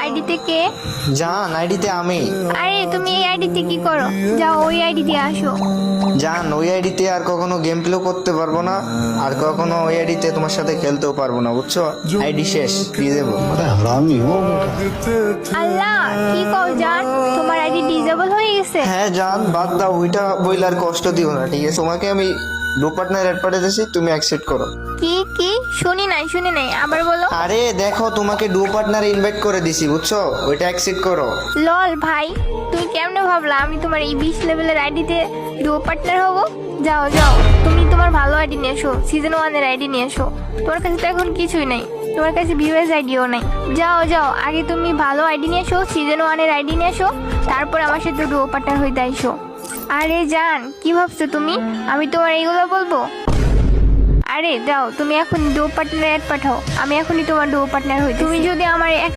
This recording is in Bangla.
আইডিতে কে? জান, আইডিতে আমি। আরে তুমি এই আইডিতে কি করো? যাও ওই আইডি দিয়ে আসো। জান, ওই আইডিতে আর কখনো গেম প্লে করতে পারবো না, আর কখনো ওই আইডিতে তোমার সাথে খেলতেও পারবো না, বুঝছো? আইডি শেষ, দিয়ে দেবো। আল্লাহ, কি কও জান, তোমার আইডি ডিজেবল হয়ে গেছে? হ্যাঁ জান, বাদ দাও ওইটা, বইলে আর কষ্ট দিও না, ঠিক আছে? তোমাকে আমি গ্রুপ পার্টনার অ্যাড পাঠাতেছি, তুমি অ্যাকসেপ্ট করো। কি কি? শুনি নাই, আবার বলো। আরে দেখো, তোমাকে ডু পার্টনার ইনভাইট করে দিছি, বুঝছো? ওইটা অ্যাকসেপ্ট করো। লল ভাই, তুমি কেমনে ভাবলা আমি তোমার এই 20 লেভেলের আইডিতে ডুও পার্টনার হবো? যাও যাও, তুমি তোমার ভালো আইডি নিয়ে এসো, সিজন 1 এর আইডি নিয়ে এসো। তোমার কাছে তো এখন কিছুই নাই, তোমার কাছে ভিউয়ার্স আইডিও নাই। যাও যাও, আগে তুমি ভালো আইডি নিয়ে এসো, সিজন 1 এর আইডি নিয়ে এসো, তারপর আমার সাথে ডুও পার্টনার হইতে আইসো। আরে জান, কি ভাবছো তুমি আমি তোমার এইগুলো বলবো? আরে যাও, তুমি এখন ডুও পার্টনার অ্যাড পাঠাও, আমি এখনই তোমার ডুও পার্টনার হই। তুমি যদি আমার